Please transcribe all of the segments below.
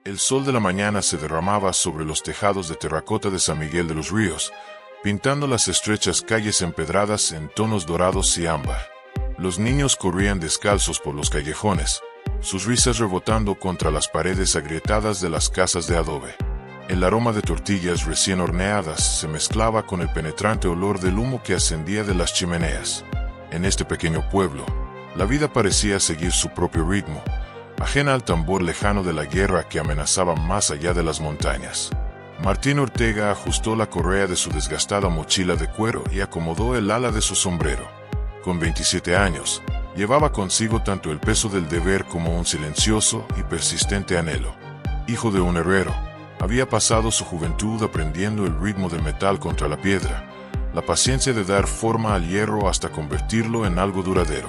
El sol de la mañana se derramaba sobre los tejados de terracota de San Miguel de los Ríos, pintando las estrechas calles empedradas en tonos dorados y ámbar. Los niños corrían descalzos por los callejones, sus risas rebotando contra las paredes agrietadas de las casas de adobe. El aroma de tortillas recién horneadas se mezclaba con el penetrante olor del humo que ascendía de las chimeneas. En este pequeño pueblo, la vida parecía seguir su propio ritmo, ajena al tambor lejano de la guerra que amenazaba más allá de las montañas. Martín Ortega ajustó la correa de su desgastada mochila de cuero y acomodó el ala de su sombrero. Con 27 años, llevaba consigo tanto el peso del deber como un silencioso y persistente anhelo. Hijo de un herrero, había pasado su juventud aprendiendo el ritmo del metal contra la piedra, la paciencia de dar forma al hierro hasta convertirlo en algo duradero.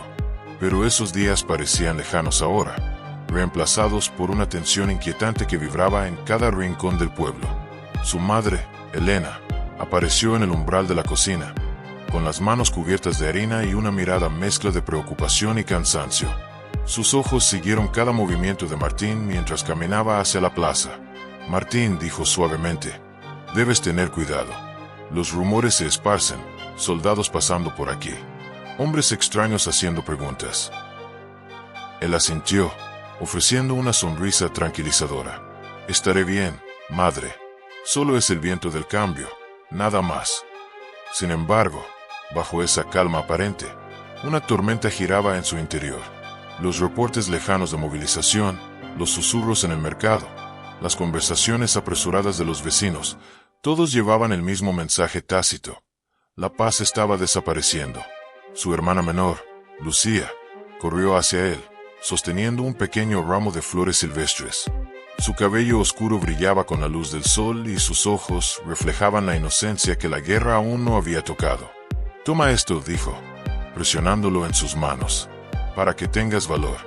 Pero esos días parecían lejanos ahora, reemplazados por una tensión inquietante que vibraba en cada rincón del pueblo. Su madre, Elena, apareció en el umbral de la cocina, con las manos cubiertas de harina y una mirada mezcla de preocupación y cansancio. Sus ojos siguieron cada movimiento de Martín mientras caminaba hacia la plaza. Martín dijo suavemente: «Debes tener cuidado. Los rumores se esparcen, soldados pasando por aquí, hombres extraños haciendo preguntas». Él asintió, ofreciendo una sonrisa tranquilizadora. «Estaré bien, madre. Solo es el viento del cambio, nada más». Sin embargo, bajo esa calma aparente, una tormenta giraba en su interior. Los reportes lejanos de movilización, los susurros en el mercado, las conversaciones apresuradas de los vecinos, todos llevaban el mismo mensaje tácito. La paz estaba desapareciendo. Su hermana menor, Lucía, corrió hacia él, sosteniendo un pequeño ramo de flores silvestres. Su cabello oscuro brillaba con la luz del sol y sus ojos reflejaban la inocencia que la guerra aún no había tocado. «Toma esto», dijo, presionándolo en sus manos, «para que tengas valor».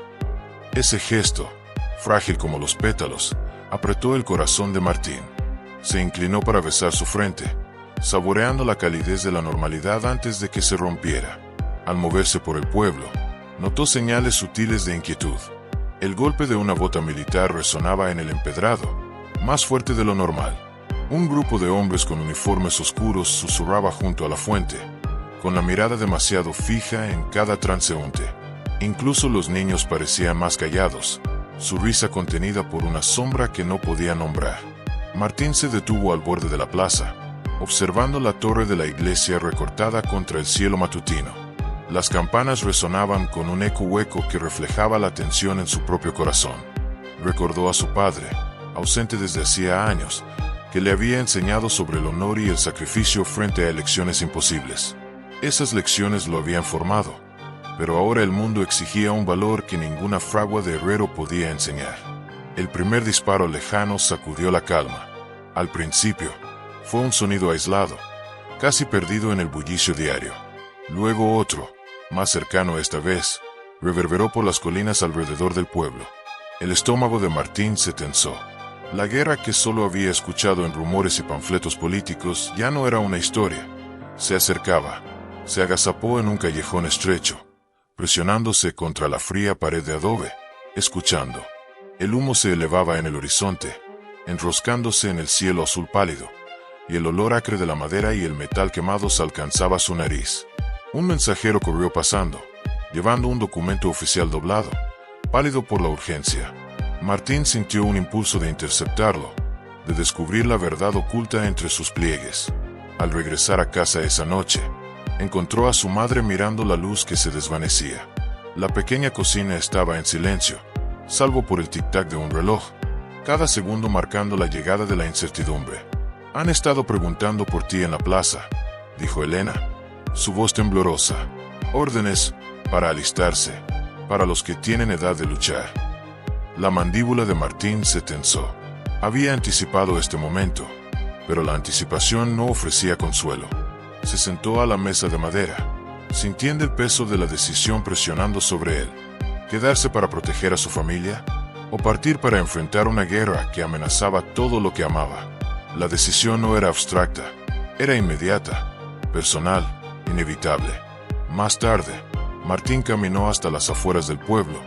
Ese gesto, frágil como los pétalos, apretó el corazón de Martín. Se inclinó para besar su frente, saboreando la calidez de la normalidad antes de que se rompiera. Al moverse por el pueblo, notó señales sutiles de inquietud. El golpe de una bota militar resonaba en el empedrado, más fuerte de lo normal. Un grupo de hombres con uniformes oscuros susurraba junto a la fuente, con la mirada demasiado fija en cada transeúnte. Incluso los niños parecían más callados, su risa contenida por una sombra que no podía nombrar. Martín se detuvo al borde de la plaza, observando la torre de la iglesia recortada contra el cielo matutino. Las campanas resonaban con un eco hueco que reflejaba la tensión en su propio corazón. Recordó a su padre, ausente desde hacía años, que le había enseñado sobre el honor y el sacrificio frente a elecciones imposibles. Esas lecciones lo habían formado, pero ahora el mundo exigía un valor que ninguna fragua de herrero podía enseñar. El primer disparo lejano sacudió la calma. Al principio, fue un sonido aislado, casi perdido en el bullicio diario. Luego otro, más cercano esta vez, reverberó por las colinas alrededor del pueblo. El estómago de Martín se tensó. La guerra que solo había escuchado en rumores y panfletos políticos ya no era una historia. Se acercaba, se agazapó en un callejón estrecho, presionándose contra la fría pared de adobe, escuchando. El humo se elevaba en el horizonte, enroscándose en el cielo azul pálido, y el olor acre de la madera y el metal quemados alcanzaba su nariz. Un mensajero corrió pasando, llevando un documento oficial doblado, pálido por la urgencia. Martín sintió un impulso de interceptarlo, de descubrir la verdad oculta entre sus pliegues. Al regresar a casa esa noche, encontró a su madre mirando la luz que se desvanecía. La pequeña cocina estaba en silencio, salvo por el tic-tac de un reloj, cada segundo marcando la llegada de la incertidumbre. «Han estado preguntando por ti en la plaza», dijo Elena, su voz temblorosa. «Órdenes, para alistarse, para los que tienen edad de luchar». La mandíbula de Martín se tensó. Había anticipado este momento, pero la anticipación no ofrecía consuelo. Se sentó a la mesa de madera, sintiendo el peso de la decisión presionando sobre él. ¿Quedarse para proteger a su familia? ¿O partir para enfrentar una guerra que amenazaba todo lo que amaba? La decisión no era abstracta, era inmediata, personal, inevitable. Más tarde, Martín caminó hasta las afueras del pueblo,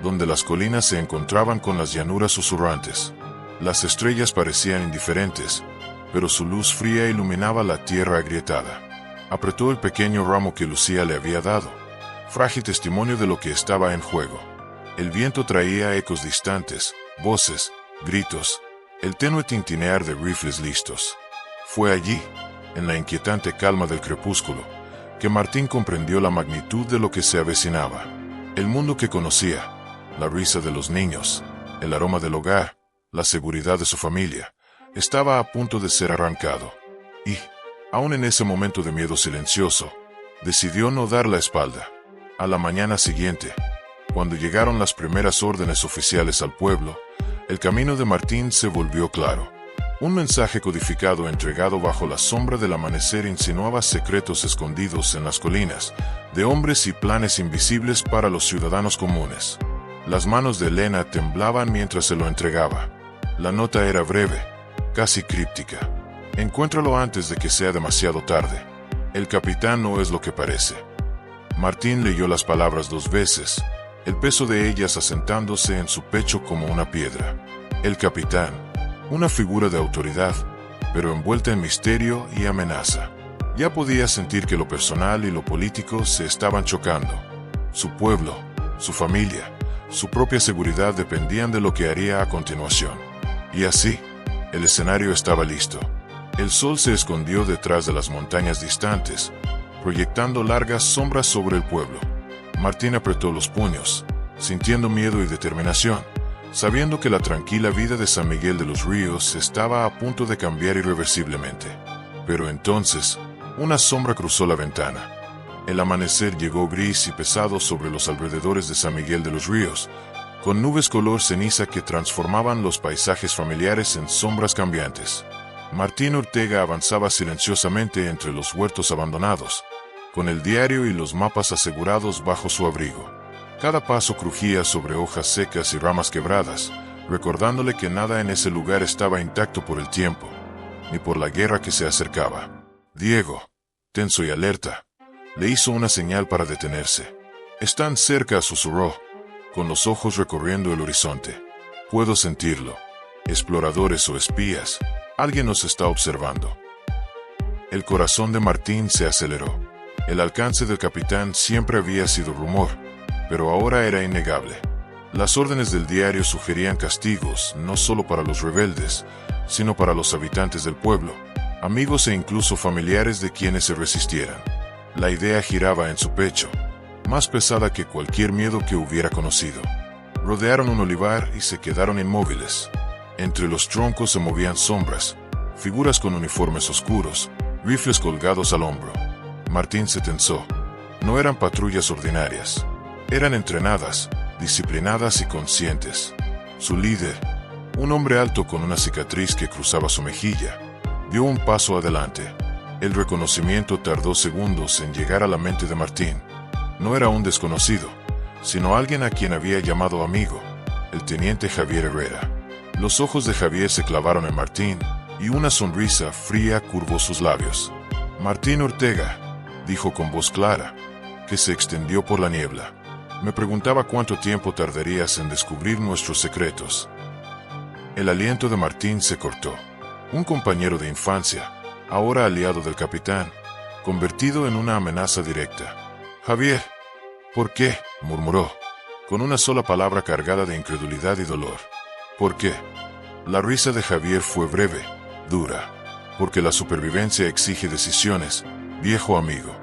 donde las colinas se encontraban con las llanuras susurrantes. Las estrellas parecían indiferentes, pero su luz fría iluminaba la tierra agrietada. Apretó el pequeño ramo que Lucía le había dado, frágil testimonio de lo que estaba en juego. El viento traía ecos distantes, voces, gritos, el tenue tintinear de rifles listos. Fue allí, en la inquietante calma del crepúsculo, que Martín comprendió la magnitud de lo que se avecinaba. El mundo que conocía, la risa de los niños, el aroma del hogar, la seguridad de su familia, estaba a punto de ser arrancado. Y, aun en ese momento de miedo silencioso, decidió no dar la espalda. A la mañana siguiente, cuando llegaron las primeras órdenes oficiales al pueblo, el camino de Martín se volvió claro. Un mensaje codificado entregado bajo la sombra del amanecer insinuaba secretos escondidos en las colinas, de hombres y planes invisibles para los ciudadanos comunes. Las manos de Elena temblaban mientras se lo entregaba. La nota era breve, casi críptica. Encuéntralo antes de que sea demasiado tarde. El capitán no es lo que parece. Martín leyó las palabras 2 veces, el peso de ellas asentándose en su pecho como una piedra. El capitán, una figura de autoridad, pero envuelta en misterio y amenaza. Ya podía sentir que lo personal y lo político se estaban chocando. Su pueblo, su familia, su propia seguridad dependían de lo que haría a continuación. Y así, el escenario estaba listo. El sol se escondió detrás de las montañas distantes, proyectando largas sombras sobre el pueblo. Martín apretó los puños, sintiendo miedo y determinación, sabiendo que la tranquila vida de San Miguel de los Ríos estaba a punto de cambiar irreversiblemente. Pero entonces, una sombra cruzó la ventana. El amanecer llegó gris y pesado sobre los alrededores de San Miguel de los Ríos, con nubes color ceniza que transformaban los paisajes familiares en sombras cambiantes. Martín Ortega avanzaba silenciosamente entre los huertos abandonados, con el diario y los mapas asegurados bajo su abrigo. Cada paso crujía sobre hojas secas y ramas quebradas, recordándole que nada en ese lugar estaba intacto por el tiempo, ni por la guerra que se acercaba. Diego, tenso y alerta, le hizo una señal para detenerse. «Están cerca», susurró, con los ojos recorriendo el horizonte. «Puedo sentirlo. Exploradores o espías, alguien nos está observando». El corazón de Martín se aceleró. El alcance del capitán siempre había sido rumor, pero ahora era innegable. Las órdenes del diario sugerían castigos, no solo para los rebeldes, sino para los habitantes del pueblo, amigos e incluso familiares de quienes se resistieran. La idea giraba en su pecho, más pesada que cualquier miedo que hubiera conocido. Rodearon un olivar y se quedaron inmóviles. Entre los troncos se movían sombras, figuras con uniformes oscuros, rifles colgados al hombro. Martín se tensó. No eran patrullas ordinarias. Eran entrenadas, disciplinadas y conscientes. Su líder, un hombre alto con una cicatriz que cruzaba su mejilla, dio un paso adelante. El reconocimiento tardó segundos en llegar a la mente de Martín. No era un desconocido, sino alguien a quien había llamado amigo, el teniente Javier Herrera. Los ojos de Javier se clavaron en Martín, y una sonrisa fría curvó sus labios. «Martín Ortega», dijo con voz clara, que se extendió por la niebla. «Me preguntaba cuánto tiempo tardarías en descubrir nuestros secretos». El aliento de Martín se cortó. Un compañero de infancia, ahora aliado del capitán, convertido en una amenaza directa. «Javier». «¿Por qué?», murmuró, con una sola palabra cargada de incredulidad y dolor. «¿Por qué?». La risa de Javier fue breve, dura. «Porque la supervivencia exige decisiones, viejo amigo.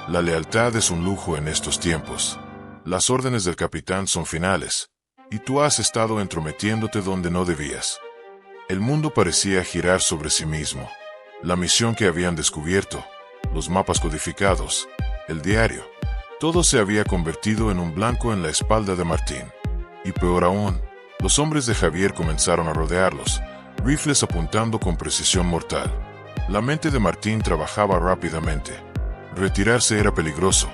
La lealtad es un lujo en estos tiempos. Las órdenes del capitán son finales, y tú has estado entrometiéndote donde no debías». El mundo parecía girar sobre sí mismo. La misión que habían descubierto, los mapas codificados, el diario, todo se había convertido en un blanco en la espalda de Martín. Y peor aún, los hombres de Javier comenzaron a rodearlos, rifles apuntando con precisión mortal. La mente de Martín trabajaba rápidamente. Retirarse era peligroso,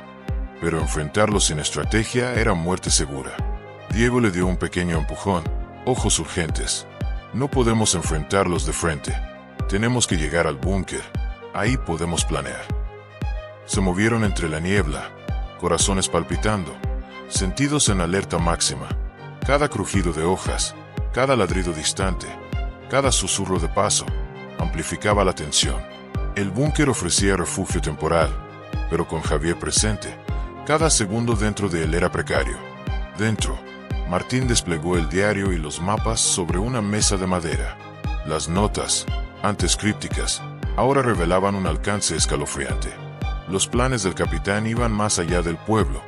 pero enfrentarlo sin estrategia era muerte segura. Diego le dio un pequeño empujón, ojos urgentes. «No podemos enfrentarlos de frente. Tenemos que llegar al búnker. Ahí podemos planear». Se movieron entre la niebla, corazones palpitando, sentidos en alerta máxima. Cada crujido de hojas, cada ladrido distante, Cada susurro de paso amplificaba la tensión. El búnker ofrecía refugio temporal, pero con Javier presente, cada segundo dentro de él era precario. Dentro, Martín desplegó el diario y los mapas sobre una mesa de madera. Las notas, antes crípticas, ahora revelaban un alcance escalofriante. Los planes del capitán iban más allá del pueblo: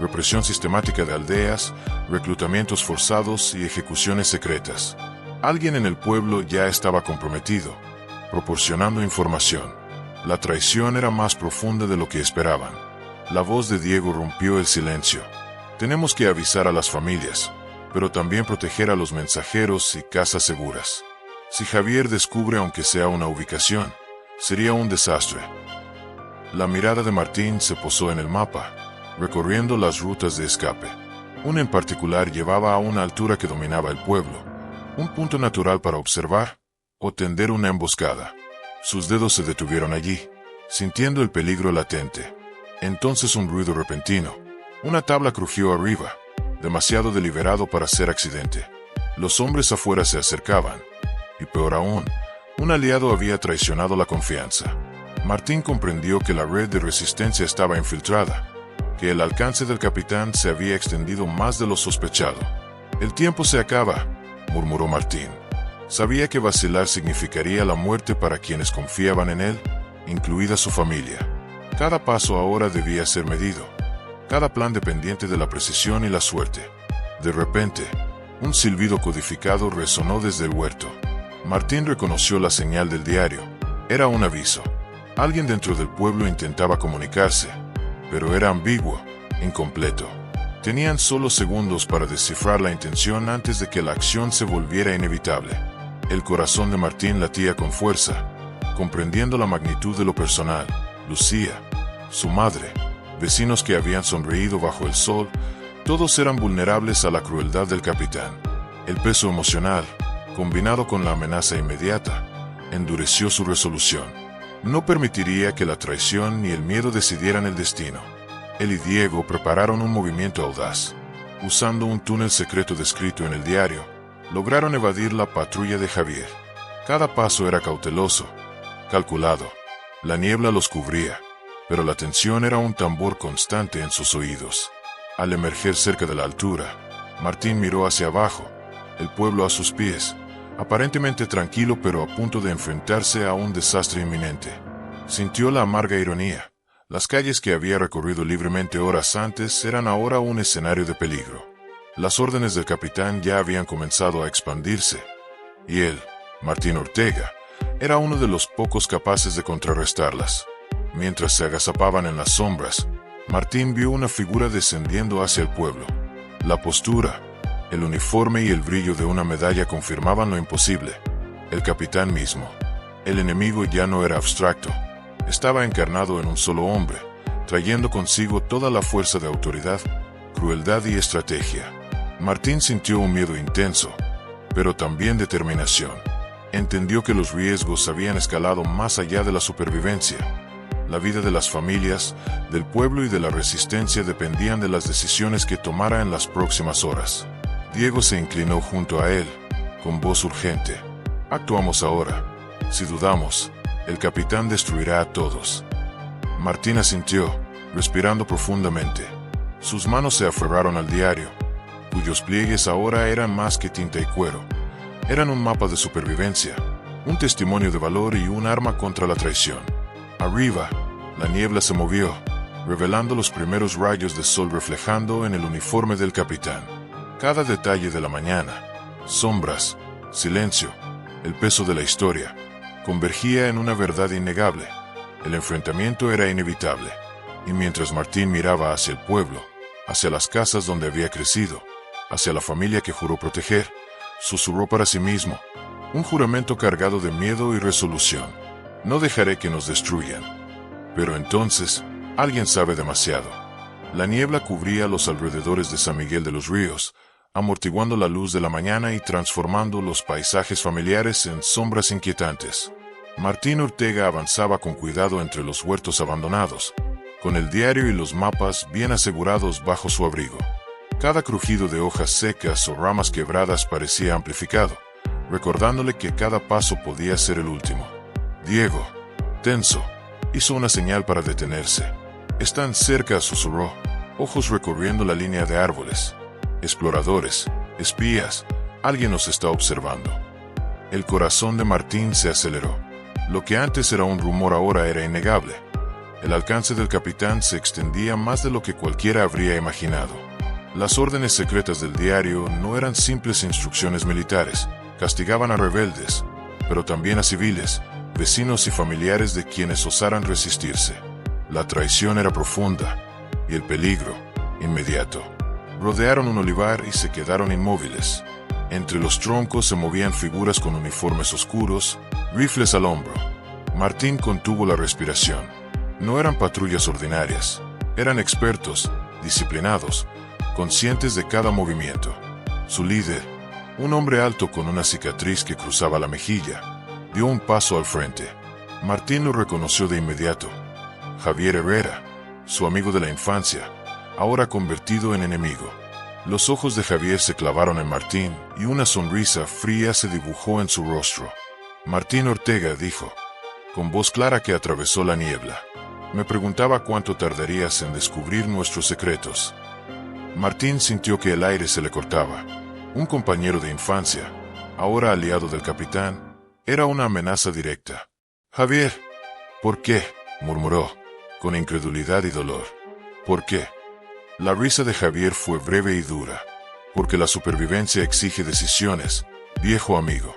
represión sistemática de aldeas, reclutamientos forzados y ejecuciones secretas. Alguien en el pueblo ya estaba comprometido, proporcionando información. La traición era más profunda de lo que esperaban. La voz de Diego rompió el silencio. Tenemos que avisar a las familias, pero también proteger a los mensajeros y casas seguras. Si Javier descubre aunque sea una ubicación, sería un desastre. La mirada de Martín se posó en el mapa, recorriendo las rutas de escape. Una en particular llevaba a una altura que dominaba el pueblo, un punto natural para observar o tender una emboscada. Sus dedos se detuvieron allí, sintiendo el peligro latente. Entonces un ruido repentino. Una tabla crujió arriba, demasiado deliberado para ser accidente. Los hombres afuera se acercaban, y peor aún, un aliado había traicionado la confianza. Martín comprendió que la red de resistencia estaba infiltrada, que el alcance del capitán se había extendido más de lo sospechado. «El tiempo se acaba», murmuró Martín. Sabía que vacilar significaría la muerte para quienes confiaban en él, incluida su familia. Cada paso ahora debía ser medido, cada plan dependiente de la precisión y la suerte. De repente, un silbido codificado resonó desde el huerto. Martín reconoció la señal del diario. Era un aviso. Alguien dentro del pueblo intentaba comunicarse, pero era ambiguo, incompleto. Tenían solo segundos para descifrar la intención antes de que la acción se volviera inevitable. El corazón de Martín latía con fuerza, comprendiendo la magnitud de lo personal. Lucía, su madre, vecinos que habían sonreído bajo el sol, todos eran vulnerables a la crueldad del capitán. El peso emocional, combinado con la amenaza inmediata, endureció su resolución. No permitiría que la traición ni el miedo decidieran el destino. Él y Diego prepararon un movimiento audaz. Usando un túnel secreto descrito en el diario, lograron evadir la patrulla de Javier. Cada paso era cauteloso, calculado. La niebla los cubría, pero la tensión era un tambor constante en sus oídos. Al emerger cerca de la altura, Martín miró hacia abajo, el pueblo a sus pies, aparentemente tranquilo pero a punto de enfrentarse a un desastre inminente. Sintió la amarga ironía. Las calles que había recorrido libremente horas antes eran ahora un escenario de peligro. Las órdenes del capitán ya habían comenzado a expandirse, y él, Martín Ortega, era uno de los pocos capaces de contrarrestarlas. Mientras se agazapaban en las sombras, Martín vio una figura descendiendo hacia el pueblo. La postura, el uniforme y el brillo de una medalla confirmaban lo imposible. El capitán mismo. El enemigo ya no era abstracto. Estaba encarnado en un solo hombre, trayendo consigo toda la fuerza de autoridad, crueldad y estrategia. Martín sintió un miedo intenso, pero también determinación. Entendió que los riesgos habían escalado más allá de la supervivencia. La vida de las familias, del pueblo y de la resistencia dependían de las decisiones que tomara en las próximas horas. Diego se inclinó junto a él, con voz urgente. «Actuamos ahora. Si dudamos, el capitán destruirá a todos». Martín asintió, respirando profundamente. Sus manos se aferraron al diario, cuyos pliegues ahora eran más que tinta y cuero. Eran un mapa de supervivencia, un testimonio de valor y un arma contra la traición. Arriba, la niebla se movió, revelando los primeros rayos de sol reflejando en el uniforme del capitán. Cada detalle de la mañana, sombras, silencio, el peso de la historia, convergía en una verdad innegable. El enfrentamiento era inevitable, y mientras Martín miraba hacia el pueblo, hacia las casas donde había crecido, hacia la familia que juró proteger, susurró para sí mismo, un juramento cargado de miedo y resolución. «No dejaré que nos destruyan». Pero entonces, alguien sabe demasiado. La niebla cubría los alrededores de San Miguel de los Ríos, amortiguando la luz de la mañana y transformando los paisajes familiares en sombras inquietantes. Martín Ortega avanzaba con cuidado entre los huertos abandonados, con el diario y los mapas bien asegurados bajo su abrigo. Cada crujido de hojas secas o ramas quebradas parecía amplificado, recordándole que cada paso podía ser el último. Diego, tenso, hizo una señal para detenerse. «Están cerca», susurró, ojos recorriendo la línea de árboles. «Exploradores, espías, alguien nos está observando». El corazón de Martín se aceleró. Lo que antes era un rumor ahora era innegable. El alcance del capitán se extendía más de lo que cualquiera habría imaginado. Las órdenes secretas del diario no eran simples instrucciones militares. Castigaban a rebeldes, pero también a civiles, vecinos y familiares de quienes osaran resistirse. La traición era profunda y el peligro inmediato. Rodearon un olivar y se quedaron inmóviles. Entre los troncos se movían figuras con uniformes oscuros, rifles al hombro. Martín contuvo la respiración. No eran patrullas ordinarias, eran expertos, disciplinados, conscientes de cada movimiento. Su líder, un hombre alto con una cicatriz que cruzaba la mejilla, dio un paso al frente. Martín lo reconoció de inmediato. Javier Herrera, su amigo de la infancia, ahora convertido en enemigo. Los ojos de Javier se clavaron en Martín y una sonrisa fría se dibujó en su rostro. «Martín Ortega», dijo, con voz clara que atravesó la niebla. «Me preguntaba cuánto tardarías en descubrir nuestros secretos». Martín sintió que el aire se le cortaba. Un compañero de infancia, ahora aliado del capitán, era una amenaza directa. «Javier». «¿Por qué?», murmuró, con incredulidad y dolor. «¿Por qué?». La risa de Javier fue breve y dura. «Porque la supervivencia exige decisiones, viejo amigo.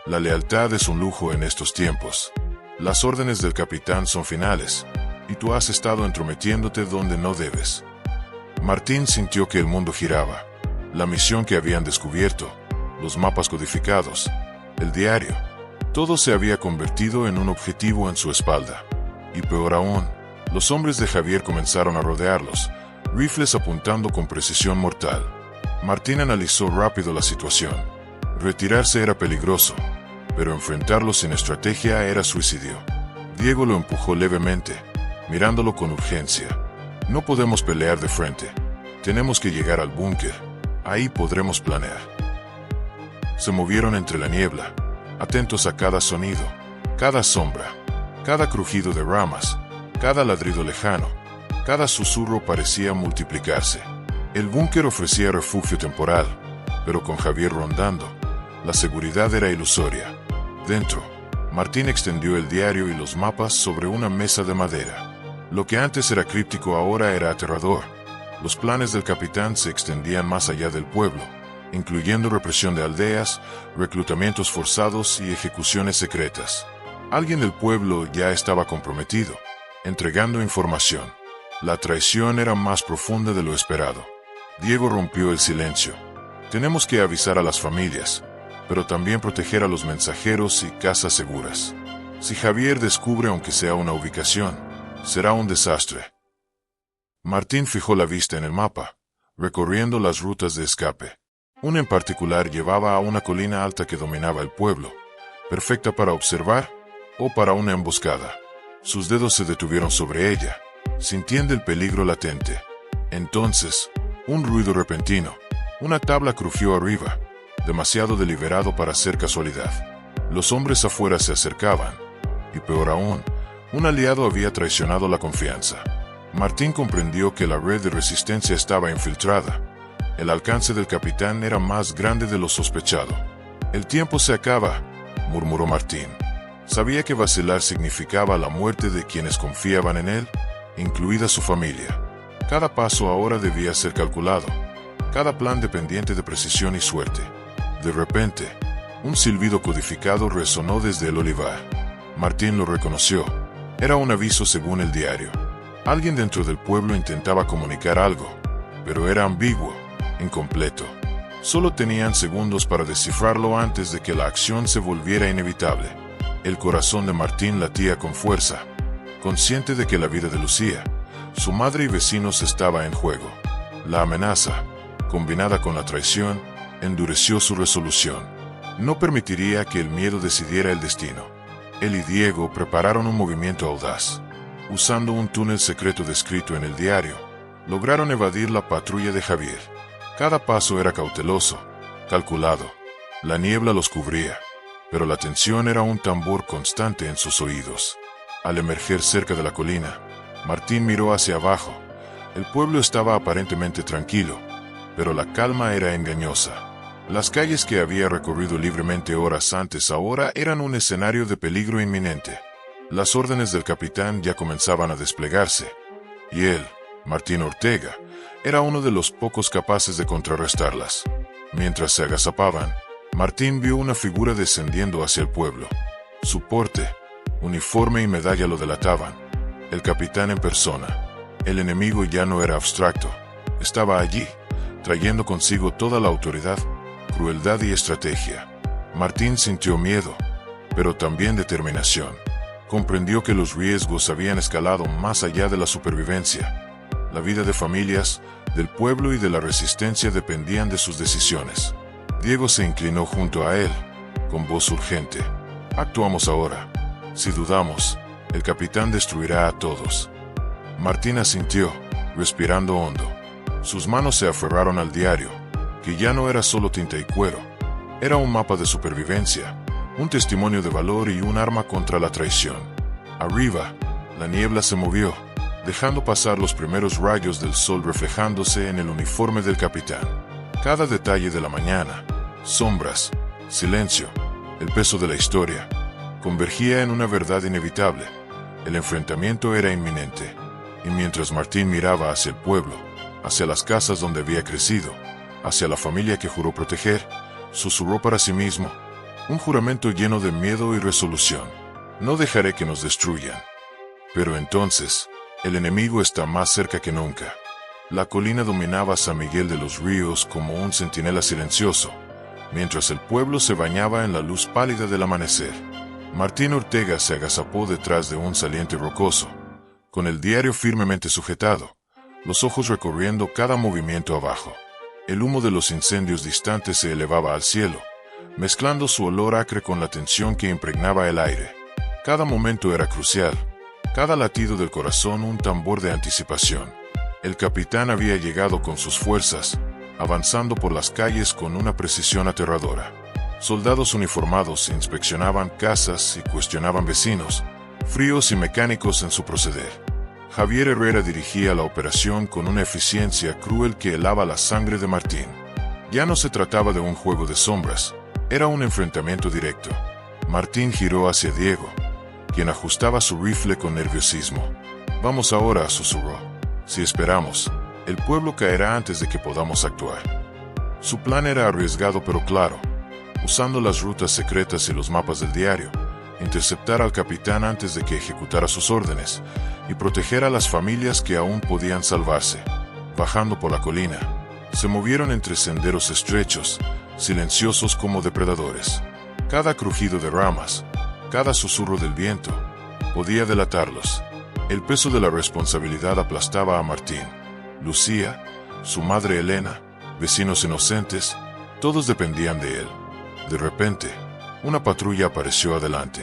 La lealtad es un lujo en estos tiempos. Las órdenes del capitán son finales, y tú has estado entrometiéndote donde no debes». Martín sintió que el mundo giraba. La misión que habían descubierto, los mapas codificados, el diario, todo se había convertido en un objetivo en su espalda. Y peor aún, los hombres de Javier comenzaron a rodearlos, rifles apuntando con precisión mortal. Martín analizó rápido la situación. Retirarse era peligroso, pero enfrentarlo sin estrategia era suicidio. Diego lo empujó levemente, mirándolo con urgencia. «No podemos pelear de frente. Tenemos que llegar al búnker. Ahí podremos planear». Se movieron entre la niebla, atentos a cada sonido, cada sombra, cada crujido de ramas, cada ladrido lejano. Cada susurro parecía multiplicarse. El búnker ofrecía refugio temporal, pero con Javier rondando, la seguridad era ilusoria. Dentro, Martín extendió el diario y los mapas sobre una mesa de madera. Lo que antes era críptico ahora era aterrador. Los planes del capitán se extendían más allá del pueblo, incluyendo represión de aldeas, reclutamientos forzados y ejecuciones secretas. Alguien del pueblo ya estaba comprometido, entregando información. La traición era más profunda de lo esperado. Diego rompió el silencio. «Tenemos que avisar a las familias, pero también proteger a los mensajeros y casas seguras. Si Javier descubre aunque sea una ubicación, será un desastre». Martín fijó la vista en el mapa, recorriendo las rutas de escape. Una en particular llevaba a una colina alta que dominaba el pueblo, perfecta para observar o para una emboscada. Sus dedos se detuvieron sobre ella, sintiendo el peligro latente. Entonces, un ruido repentino. Una tabla crujió arriba, demasiado deliberado para ser casualidad. Los hombres afuera se acercaban, y peor aún, un aliado había traicionado la confianza. Martín comprendió que la red de resistencia estaba infiltrada. El alcance del capitán era más grande de lo sospechado. «El tiempo se acaba», murmuró Martín. Sabía que vacilar significaba la muerte de quienes confiaban en él, incluida su familia. Cada paso ahora debía ser calculado, cada plan dependiente de precisión y suerte. De repente, un silbido codificado resonó desde el olivar. Martín lo reconoció. Era un aviso según el diario. Alguien dentro del pueblo intentaba comunicar algo, pero era ambiguo, incompleto. Solo tenían segundos para descifrarlo antes de que la acción se volviera inevitable. El corazón de Martín latía con fuerza, consciente de que la vida de Lucía, su madre y vecinos estaba en juego. La amenaza, combinada con la traición, endureció su resolución. No permitiría que el miedo decidiera el destino. Él y Diego prepararon un movimiento audaz. Usando un túnel secreto descrito en el diario, lograron evadir la patrulla de Javier. Cada paso era cauteloso, calculado. La niebla los cubría, pero la tensión era un tambor constante en sus oídos. Al emerger cerca de la colina, Martín miró hacia abajo. El pueblo estaba aparentemente tranquilo, pero la calma era engañosa. Las calles que había recorrido libremente horas antes ahora eran un escenario de peligro inminente. Las órdenes del capitán ya comenzaban a desplegarse, y él, Martín Ortega, era uno de los pocos capaces de contrarrestarlas. Mientras se agazapaban, Martín vio una figura descendiendo hacia el pueblo. Su porte, uniforme y medalla lo delataban. El capitán en persona. El enemigo ya no era abstracto. Estaba allí, trayendo consigo toda la autoridad, crueldad y estrategia. Martín sintió miedo, pero también determinación. Comprendió que los riesgos habían escalado más allá de la supervivencia. La vida de familias, del pueblo y de la resistencia dependían de sus decisiones. Diego se inclinó junto a él, con voz urgente. Actuamos ahora. Si dudamos, el capitán destruirá a todos. Martín asintió, respirando hondo. Sus manos se aferraron al diario, que ya no era solo tinta y cuero. Era un mapa de supervivencia, un testimonio de valor y un arma contra la traición. Arriba, la niebla se movió, dejando pasar los primeros rayos del sol reflejándose en el uniforme del capitán. Cada detalle de la mañana, sombras, silencio, el peso de la historia, convergía en una verdad inevitable. El enfrentamiento era inminente, y mientras Martín miraba hacia el pueblo, hacia las casas donde había crecido, hacia la familia que juró proteger, susurró para sí mismo, un juramento lleno de miedo y resolución. No dejaré que nos destruyan. Pero entonces, el enemigo está más cerca que nunca. La colina dominaba San Miguel de los Ríos como un centinela silencioso, mientras el pueblo se bañaba en la luz pálida del amanecer. Martín Ortega se agazapó detrás de un saliente rocoso, con el diario firmemente sujetado, los ojos recorriendo cada movimiento abajo. El humo de los incendios distantes se elevaba al cielo, mezclando su olor acre con la tensión que impregnaba el aire. Cada momento era crucial, cada latido del corazón un tambor de anticipación. El capitán había llegado con sus fuerzas, avanzando por las calles con una precisión aterradora. Soldados uniformados inspeccionaban casas y cuestionaban vecinos, fríos y mecánicos en su proceder. Javier Herrera dirigía la operación con una eficiencia cruel que helaba la sangre de Martín. Ya no se trataba de un juego de sombras, era un enfrentamiento directo. Martín giró hacia Diego, quien ajustaba su rifle con nerviosismo. «Vamos ahora», susurró. «Si esperamos, el pueblo caerá antes de que podamos actuar». Su plan era arriesgado pero claro. Usando las rutas secretas y los mapas del diario, interceptar al capitán antes de que ejecutara sus órdenes y proteger a las familias que aún podían salvarse. Bajando por la colina, se movieron entre senderos estrechos, silenciosos como depredadores. Cada crujido de ramas, cada susurro del viento, podía delatarlos. El peso de la responsabilidad aplastaba a Martín. Lucía, su madre Elena, vecinos inocentes, todos dependían de él. De repente, una patrulla apareció adelante.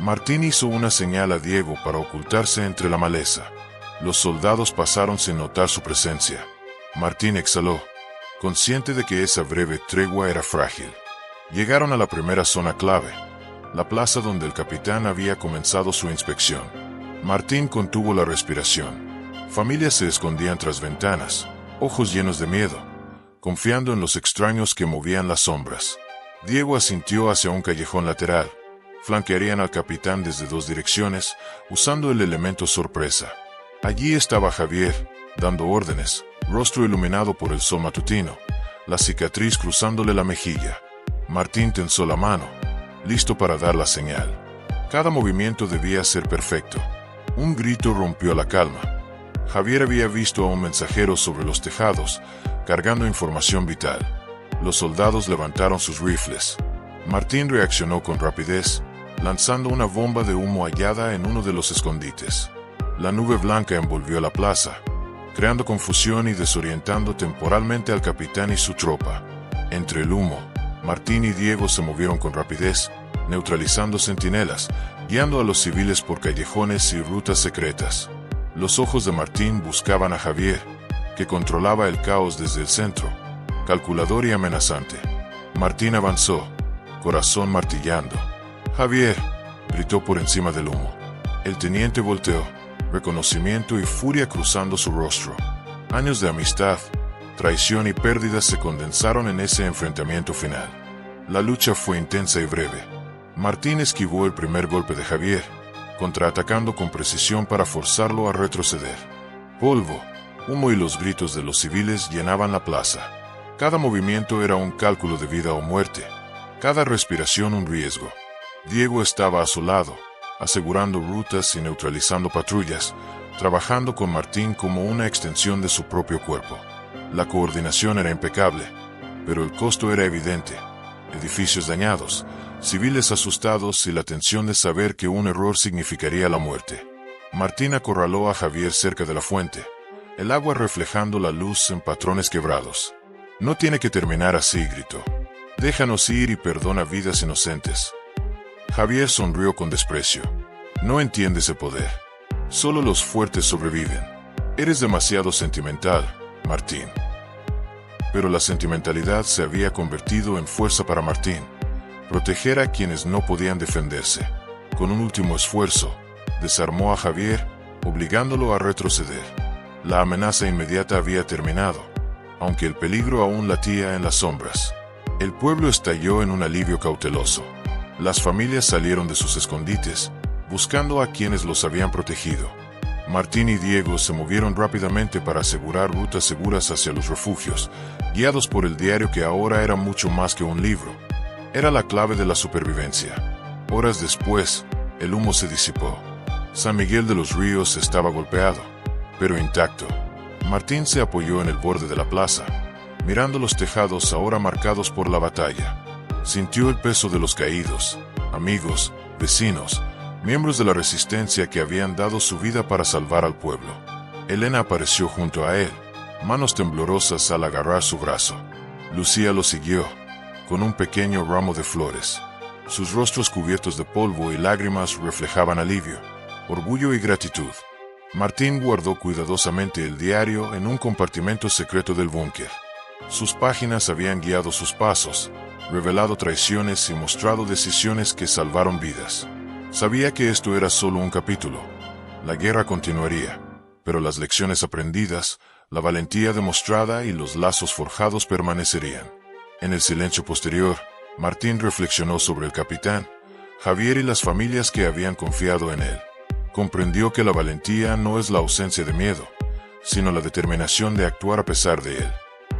Martín hizo una señal a Diego para ocultarse entre la maleza. Los soldados pasaron sin notar su presencia. Martín exhaló, consciente de que esa breve tregua era frágil. Llegaron a la primera zona clave, la plaza donde el capitán había comenzado su inspección. Martín contuvo la respiración. Familias se escondían tras ventanas, ojos llenos de miedo, confiando en los extraños que movían las sombras. Diego asintió hacia un callejón lateral. Flanquearían al capitán desde dos direcciones, usando el elemento sorpresa. Allí estaba Javier, dando órdenes, rostro iluminado por el sol matutino, la cicatriz cruzándole la mejilla. Martín tensó la mano, listo para dar la señal. Cada movimiento debía ser perfecto. Un grito rompió la calma. Javier había visto a un mensajero sobre los tejados, cargando información vital. Los soldados levantaron sus rifles. Martín reaccionó con rapidez, lanzando una bomba de humo hallada en uno de los escondites. La nube blanca envolvió la plaza, creando confusión y desorientando temporalmente al capitán y su tropa. Entre el humo, Martín y Diego se movieron con rapidez, neutralizando centinelas, guiando a los civiles por callejones y rutas secretas. Los ojos de Martín buscaban a Javier, que controlaba el caos desde el centro, calculador y amenazante. Martín avanzó, corazón martillando. «Javier», gritó por encima del humo. El teniente volteó, reconocimiento y furia cruzando su rostro. Años de amistad, traición y pérdidas se condensaron en ese enfrentamiento final. La lucha fue intensa y breve. Martín esquivó el primer golpe de Javier, contraatacando con precisión para forzarlo a retroceder. Polvo, humo y los gritos de los civiles llenaban la plaza. Cada movimiento era un cálculo de vida o muerte, cada respiración un riesgo. Diego estaba a su lado, asegurando rutas y neutralizando patrullas, trabajando con Martín como una extensión de su propio cuerpo. La coordinación era impecable, pero el costo era evidente. Edificios dañados, civiles asustados y la tensión de saber que un error significaría la muerte. Martín acorraló a Javier cerca de la fuente, el agua reflejando la luz en patrones quebrados. «No tiene que terminar así», gritó. «Déjanos ir y perdona vidas inocentes». Javier sonrió con desprecio. «No entiendes el poder. Solo los fuertes sobreviven. Eres demasiado sentimental, Martín». Pero la sentimentalidad se había convertido en fuerza para Martín. Proteger a quienes no podían defenderse. Con un último esfuerzo, desarmó a Javier, obligándolo a retroceder. La amenaza inmediata había terminado, aunque el peligro aún latía en las sombras. El pueblo estalló en un alivio cauteloso. Las familias salieron de sus escondites, buscando a quienes los habían protegido. Martín y Diego se movieron rápidamente para asegurar rutas seguras hacia los refugios, guiados por el diario que ahora era mucho más que un libro. Era la clave de la supervivencia. Horas después, el humo se disipó. San Miguel de los Ríos estaba golpeado, pero intacto. Martín se apoyó en el borde de la plaza, mirando los tejados ahora marcados por la batalla. Sintió el peso de los caídos, amigos, vecinos, miembros de la resistencia que habían dado su vida para salvar al pueblo. Elena apareció junto a él, manos temblorosas al agarrar su brazo. Lucía lo siguió, con un pequeño ramo de flores. Sus rostros cubiertos de polvo y lágrimas reflejaban alivio, orgullo y gratitud. Martín guardó cuidadosamente el diario en un compartimento secreto del búnker. Sus páginas habían guiado sus pasos, revelado traiciones y mostrado decisiones que salvaron vidas. Sabía que esto era solo un capítulo. La guerra continuaría, pero las lecciones aprendidas, la valentía demostrada y los lazos forjados permanecerían. En el silencio posterior, Martín reflexionó sobre el capitán, Javier y las familias que habían confiado en él. Comprendió que la valentía no es la ausencia de miedo, sino la determinación de actuar a pesar de él.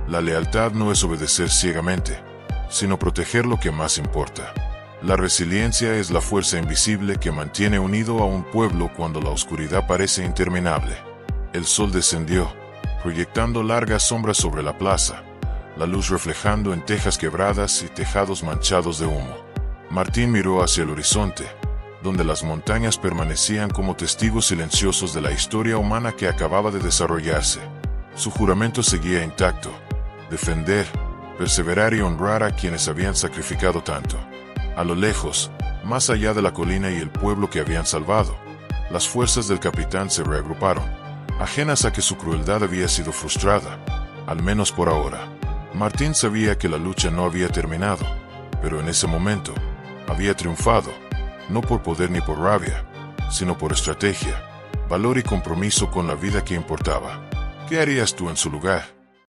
La lealtad no es obedecer ciegamente, sino proteger lo que más importa. La resiliencia es la fuerza invisible que mantiene unido a un pueblo cuando la oscuridad parece interminable. El sol descendió, proyectando largas sombras sobre la plaza, la luz reflejando en tejas quebradas y tejados manchados de humo. Martín miró hacia el horizonte, donde las montañas permanecían como testigos silenciosos de la historia humana que acababa de desarrollarse. Su juramento seguía intacto: defender, perseverar y honrar a quienes habían sacrificado tanto. A lo lejos, más allá de la colina y el pueblo que habían salvado, las fuerzas del capitán se reagruparon, ajenas a que su crueldad había sido frustrada, al menos por ahora. Martín sabía que la lucha no había terminado, pero en ese momento, había triunfado, no por poder ni por rabia, sino por estrategia, valor y compromiso con la vida que importaba. ¿Qué harías tú en su lugar?